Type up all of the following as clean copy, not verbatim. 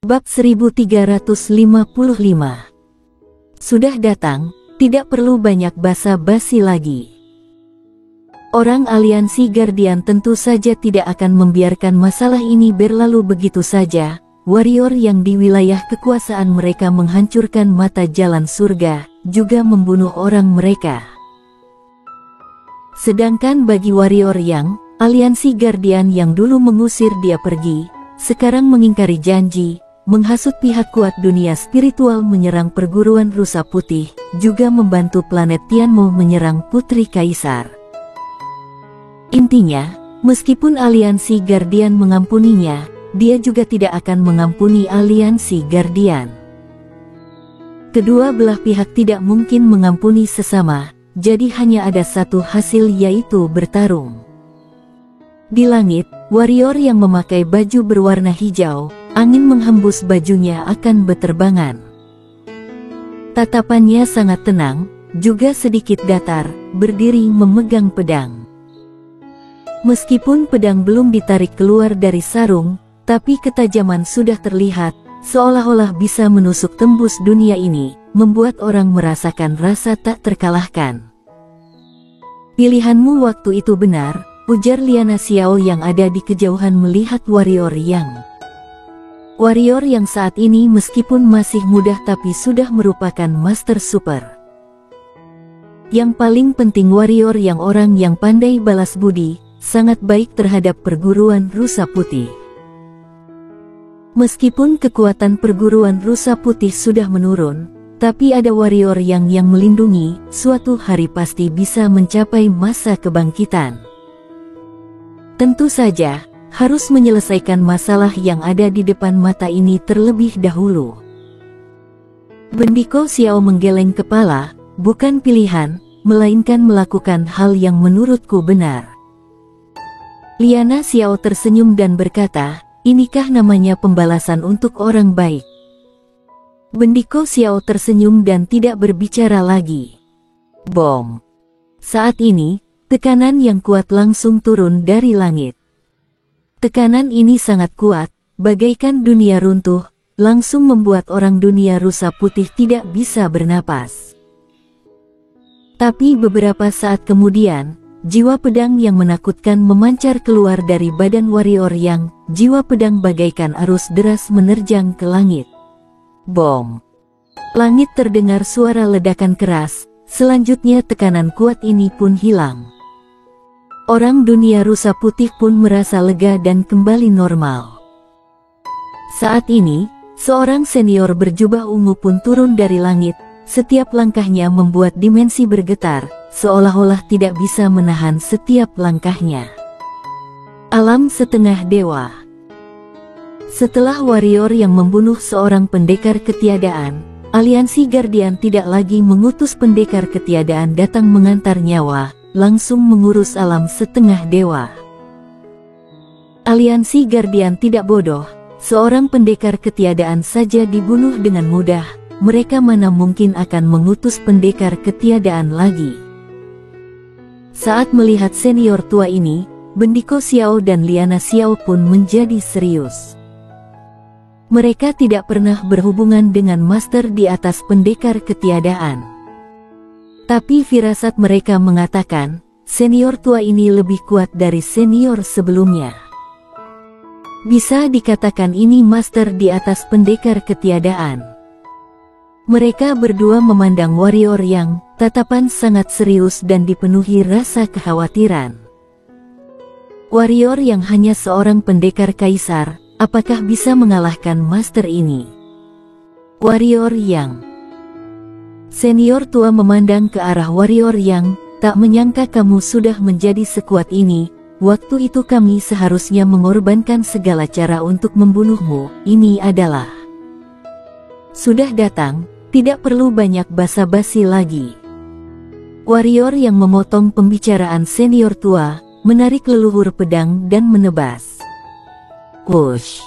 Bab 1355. Sudah datang, tidak perlu banyak basa-basi lagi. Orang aliansi Guardian tentu saja tidak akan membiarkan masalah ini berlalu begitu saja. Warrior yang di wilayah kekuasaan mereka menghancurkan mata jalan surga, juga membunuh orang mereka. Sedangkan bagi warrior yang, aliansi Guardian yang dulu mengusir dia pergi, sekarang mengingkari janji, menghasut pihak kuat dunia spiritual menyerang perguruan rusa putih, juga membantu planet Tianmo menyerang putri kaisar. Intinya, meskipun aliansi Guardian mengampuninya, dia juga tidak akan mengampuni aliansi Guardian. Kedua belah pihak tidak mungkin mengampuni sesama, jadi hanya ada satu hasil, yaitu bertarung. Di langit, warrior yang memakai baju berwarna hijau, angin menghembus bajunya akan beterbangan. Tatapannya sangat tenang, juga sedikit datar, berdiri memegang pedang. Meskipun pedang belum ditarik keluar dari sarung, tapi ketajaman sudah terlihat, seolah-olah bisa menusuk tembus dunia ini, membuat orang merasakan rasa tak terkalahkan. Pilihanmu waktu itu benar, ujar Liana Xiao yang ada di kejauhan melihat warrior yang. Warrior yang saat ini meskipun masih muda tapi sudah merupakan master super. Yang paling penting warrior yang orang yang pandai balas budi, sangat baik terhadap perguruan rusa putih. Meskipun kekuatan perguruan rusa putih sudah menurun, tapi ada warrior yang melindungi, suatu hari pasti bisa mencapai masa kebangkitan. Tentu saja, harus menyelesaikan masalah yang ada di depan mata ini terlebih dahulu. Bendiko Xiao menggeleng kepala, bukan pilihan, melainkan melakukan hal yang menurutku benar. Liana Xiao tersenyum dan berkata, inikah namanya pembalasan untuk orang baik? Bendiko Xiao tersenyum dan tidak berbicara lagi. Bom. Saat ini, tekanan yang kuat langsung turun dari langit. Tekanan ini sangat kuat, bagaikan dunia runtuh, langsung membuat orang dunia rusa putih tidak bisa bernapas. Tapi beberapa saat kemudian, jiwa pedang yang menakutkan memancar keluar dari badan warrior yang, jiwa pedang bagaikan arus deras menerjang ke langit. Bom. Langit terdengar suara ledakan keras, selanjutnya tekanan kuat ini pun hilang. Orang dunia rusa putih pun merasa lega dan kembali normal. Saat ini, seorang senior berjubah ungu pun turun dari langit, setiap langkahnya membuat dimensi bergetar, seolah-olah tidak bisa menahan setiap langkahnya. Alam setengah dewa. Setelah warrior yang membunuh seorang pendekar ketiadaan, aliansi Guardian tidak lagi mengutus pendekar ketiadaan datang mengantar nyawa, langsung mengurus alam setengah dewa. Aliansi Guardian tidak bodoh, seorang pendekar ketiadaan saja dibunuh dengan mudah, mereka mana mungkin akan mengutus pendekar ketiadaan lagi. Saat melihat senior tua ini, Bendiko Xiao dan Liana Xiao pun menjadi serius. Mereka tidak pernah berhubungan dengan master di atas pendekar ketiadaan. Tapi firasat mereka mengatakan, senior tua ini lebih kuat dari senior sebelumnya. Bisa dikatakan ini master di atas pendekar ketiadaan. Mereka berdua memandang warrior yang, tatapan sangat serius dan dipenuhi rasa kekhawatiran. Warrior yang hanya seorang pendekar kaisar, apakah bisa mengalahkan master ini? Warrior yang. Senior tua memandang ke arah warrior yang, tak menyangka kamu sudah menjadi sekuat ini, waktu itu kami seharusnya mengorbankan segala cara untuk membunuhmu, ini adalah. Sudah datang, tidak perlu banyak basa-basi lagi. Warrior yang memotong pembicaraan senior tua, menarik leluhur pedang dan menebas. Wush!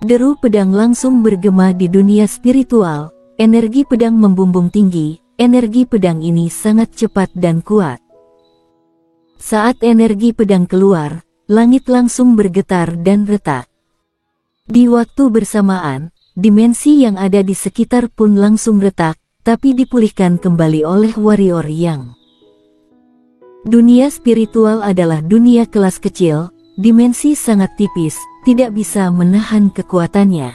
Deru pedang langsung bergema di dunia spiritual. Energi pedang membumbung tinggi, energi pedang ini sangat cepat dan kuat. Saat energi pedang keluar, langit langsung bergetar dan retak. Di waktu bersamaan, dimensi yang ada di sekitar pun langsung retak, tapi dipulihkan kembali oleh warrior yang. Dunia spiritual adalah dunia kelas kecil, dimensi sangat tipis, tidak bisa menahan kekuatannya.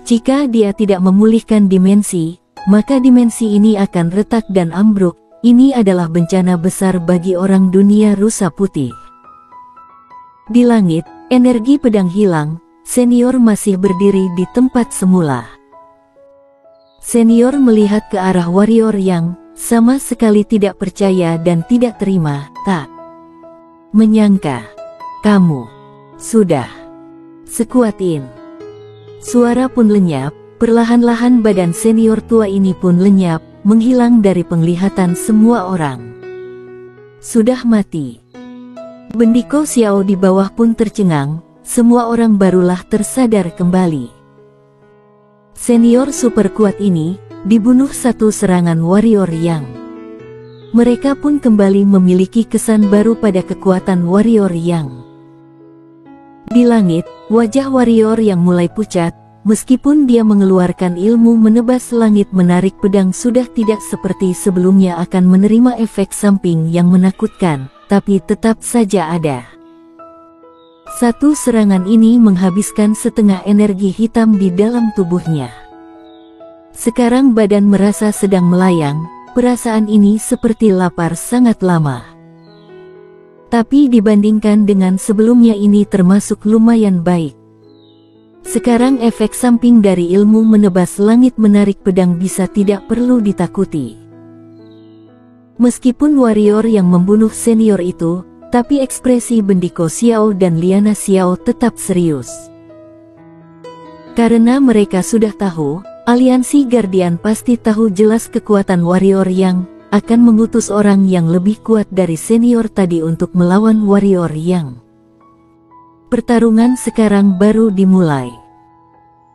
Jika dia tidak memulihkan dimensi, maka dimensi ini akan retak dan ambruk. Ini adalah bencana besar bagi orang dunia rusa putih. Di langit, energi pedang hilang, senior masih berdiri di tempat semula. Senior melihat ke arah warrior yang sama sekali tidak percaya dan tidak terima, tak menyangka. Kamu sudah sekuat ini. Suara pun lenyap, perlahan-lahan badan senior tua ini pun lenyap, menghilang dari penglihatan semua orang. Sudah mati. Bendiko Xiao di bawah pun tercengang, semua orang barulah tersadar kembali. Senior super kuat ini dibunuh satu serangan warrior yang. Mereka pun kembali memiliki kesan baru pada kekuatan warrior yang. Di langit, wajah warrior yang mulai pucat, meskipun dia mengeluarkan ilmu menebas langit menarik pedang sudah tidak seperti sebelumnya akan menerima efek samping yang menakutkan, tapi tetap saja ada. Satu serangan ini menghabiskan setengah energi hitam di dalam tubuhnya. Sekarang badan merasa sedang melayang, perasaan ini seperti lapar sangat lama. Tapi dibandingkan dengan sebelumnya ini termasuk lumayan baik. Sekarang efek samping dari ilmu menebas langit menarik pedang bisa tidak perlu ditakuti. Meskipun warrior yang membunuh senior itu, tapi ekspresi Bendiko Xiao dan Liana Xiao tetap serius. Karena mereka sudah tahu, aliansi Guardian pasti tahu jelas kekuatan warrior yang akan mengutus orang yang lebih kuat dari senior tadi untuk melawan warrior yang. Pertarungan sekarang baru dimulai.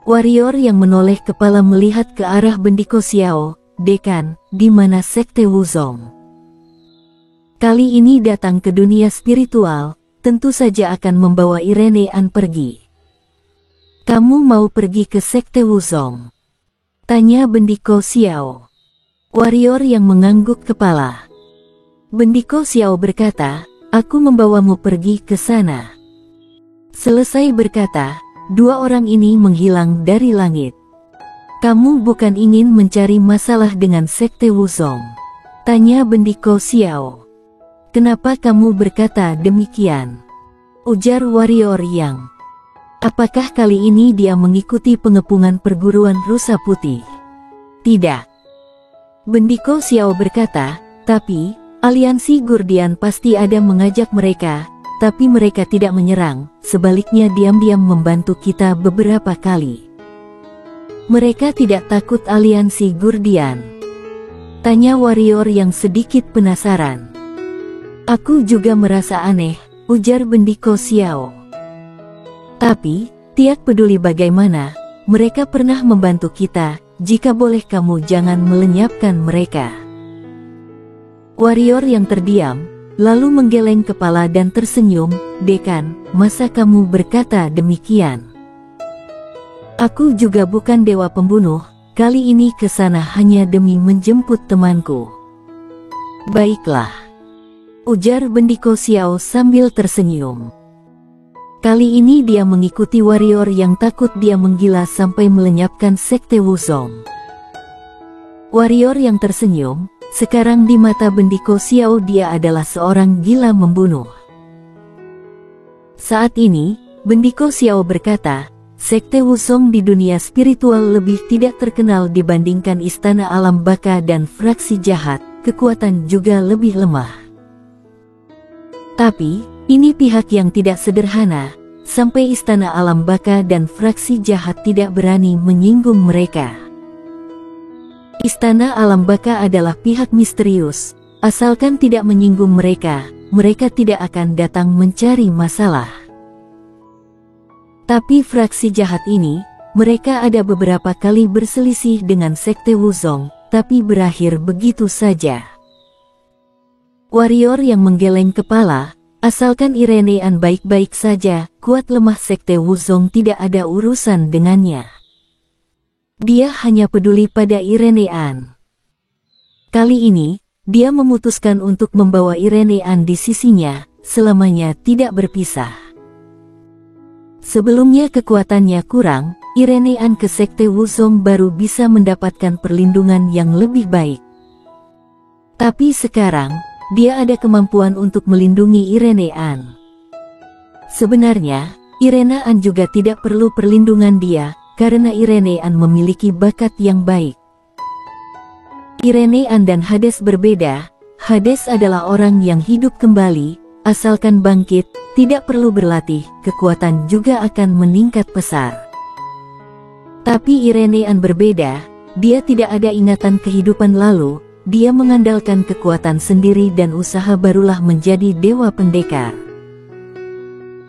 Warrior yang menoleh kepala melihat ke arah Bendiko Xiao, dekan, di mana sekte Wuzong. Kali ini datang ke dunia spiritual, tentu saja akan membawa Irene An pergi. Kamu mau pergi ke sekte Wuzong? Tanya Bendiko Xiao. Warrior yang mengangguk kepala. Bendiko Xiao berkata, aku membawamu pergi ke sana. Selesai berkata, dua orang ini menghilang dari langit. Kamu bukan ingin mencari masalah dengan sekte Wuzong? Tanya Bendiko Xiao. Kenapa kamu berkata demikian? Ujar warrior yang. Apakah kali ini dia mengikuti pengepungan perguruan rusa putih? Tidak. Bendiko Xiao berkata, tapi, aliansi Guardian pasti ada mengajak mereka, tapi mereka tidak menyerang, sebaliknya diam-diam membantu kita beberapa kali. Mereka tidak takut aliansi Guardian? Tanya warrior yang sedikit penasaran. Aku juga merasa aneh, ujar Bendiko Xiao. Tapi, tiak peduli bagaimana, mereka pernah membantu kita, jika boleh kamu jangan melenyapkan mereka. Warrior yang terdiam, lalu menggeleng kepala dan tersenyum, dekan, masa kamu berkata demikian? Aku juga bukan dewa pembunuh, kali ini ke sana hanya demi menjemput temanku. Baiklah, ujar Bendiko Xiao sambil tersenyum. Kali ini dia mengikuti warrior yang takut dia menggila sampai melenyapkan sekte Wuzong. Warrior yang tersenyum, sekarang di mata Bendiko Xiao dia adalah seorang gila membunuh. Saat ini, Bendiko Xiao berkata, sekte Wuzong di dunia spiritual lebih tidak terkenal dibandingkan Istana Alam Baka dan fraksi jahat, kekuatan juga lebih lemah. Tapi, ini pihak yang tidak sederhana, sampai Istana Alam Baka dan fraksi jahat tidak berani menyinggung mereka. Istana Alam Baka adalah pihak misterius, asalkan tidak menyinggung mereka, mereka tidak akan datang mencari masalah. Tapi fraksi jahat ini, mereka ada beberapa kali berselisih dengan sekte Wuzong, tapi berakhir begitu saja. Warrior yang menggeleng kepala, Asalkan Irene An baik-baik saja, kuat lemah Sekte Wuzong tidak ada urusan dengannya. Dia hanya peduli pada Irene An. Kali ini, dia memutuskan untuk membawa Irene An di sisinya, selamanya tidak berpisah. Sebelumnya kekuatannya kurang, Irene An ke Sekte Wuzong baru bisa mendapatkan perlindungan yang lebih baik. Tapi sekarang, dia ada kemampuan untuk melindungi Irene An. Sebenarnya, Irene An juga tidak perlu perlindungan dia, karena Irene An memiliki bakat yang baik. Irene An dan Hades berbeda. Hades adalah orang yang hidup kembali, asalkan bangkit, tidak perlu berlatih, kekuatan juga akan meningkat pesat. Tapi Irene An berbeda, dia tidak ada ingatan kehidupan lalu, dia mengandalkan kekuatan sendiri dan usaha barulah menjadi dewa pendekar.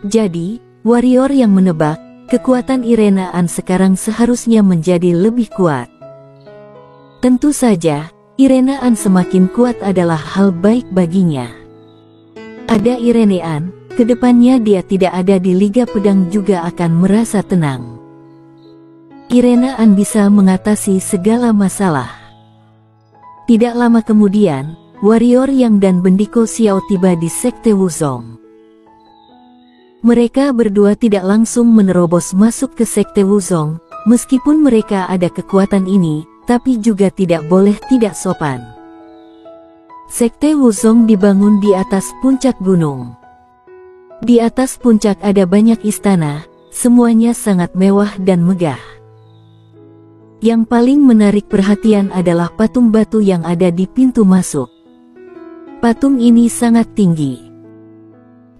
Jadi, warrior yang menebak, kekuatan Irene An sekarang seharusnya menjadi lebih kuat. Tentu saja, Irene An semakin kuat adalah hal baik baginya. Ada Irene An, kedepannya dia tidak ada di Liga Pedang juga akan merasa tenang. Irene An bisa mengatasi segala masalah. Tidak lama kemudian, warrior Yang dan Bendiko Xiao tiba di Sekte Wuzong. Mereka berdua tidak langsung menerobos masuk ke Sekte Wuzong, meskipun mereka ada kekuatan ini, tapi juga tidak boleh tidak sopan. Sekte Wuzong dibangun di atas puncak gunung. Di atas puncak ada banyak istana, semuanya sangat mewah dan megah. Yang paling menarik perhatian adalah patung batu yang ada di pintu masuk. Patung ini sangat tinggi.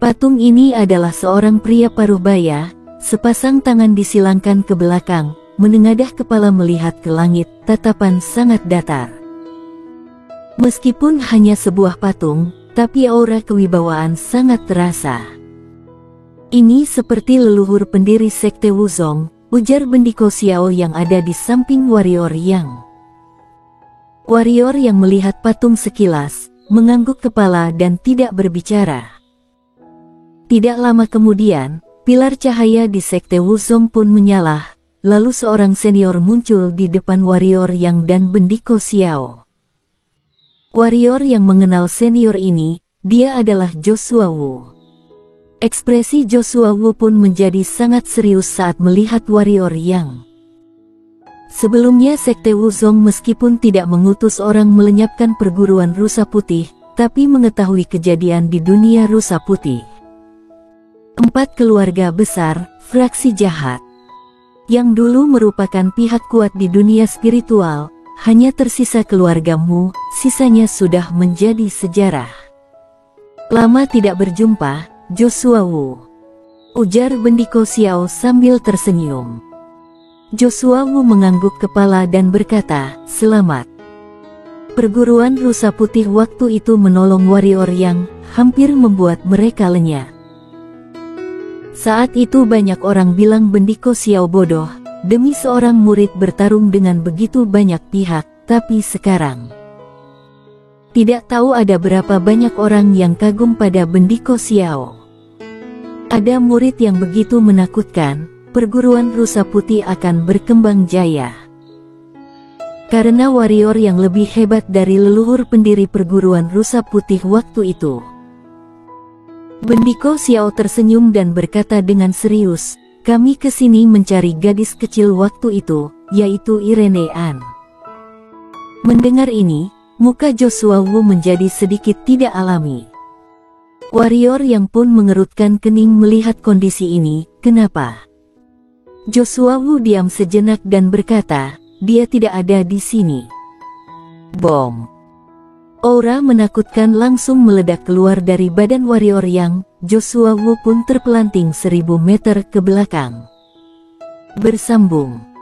Patung ini adalah seorang pria parubaya, sepasang tangan disilangkan ke belakang, menengadah kepala melihat ke langit, tatapan sangat datar. Meskipun hanya sebuah patung, tapi aura kewibawaan sangat terasa. Ini seperti leluhur pendiri Sekte Wuzong, ujar Bendiko Xiao yang ada di samping warrior Yang. Warrior yang melihat patung sekilas, mengangguk kepala dan tidak berbicara. Tidak lama kemudian, pilar cahaya di Sekte Wuzong pun menyala, lalu seorang senior muncul di depan warrior Yang dan Bendiko Xiao. Warrior yang mengenal senior ini, dia adalah Joshua Wu. Ekspresi Joshua Wu pun menjadi sangat serius saat melihat warrior Yang. Sebelumnya Sekte Wuzong meskipun tidak mengutus orang melenyapkan perguruan rusa putih, tapi mengetahui kejadian di dunia rusa putih. 4 keluarga besar, fraksi jahat, yang dulu merupakan pihak kuat di dunia spiritual, hanya tersisa keluargamu, sisanya sudah menjadi sejarah. Lama tidak berjumpa, Joshua Wu, ujar Bendiko Xiao sambil tersenyum. Joshua Wu mengangguk kepala dan berkata, selamat. Perguruan rusa putih waktu itu menolong warrior Yang, hampir membuat mereka lenyap. Saat itu banyak orang bilang Bendiko Xiao bodoh, demi seorang murid bertarung dengan begitu banyak pihak, tapi sekarang tidak tahu ada berapa banyak orang yang kagum pada Bendiko Xiao. Ada murid yang begitu menakutkan, perguruan rusa putih akan berkembang jaya. Karena warrior yang lebih hebat dari leluhur pendiri perguruan rusa putih waktu itu. Bendiko Xiao tersenyum dan berkata dengan serius, kami kesini mencari gadis kecil waktu itu, yaitu Irene An. Mendengar ini, muka Joshua Wu menjadi sedikit tidak alami. Warrior Yang pun mengerutkan kening melihat kondisi ini, kenapa? Joshua Wu diam sejenak dan berkata, dia tidak ada di sini. Bom. Aura menakutkan langsung meledak keluar dari badan warrior Yang, Joshua Wu pun terpelanting 1000 meter ke belakang. Bersambung.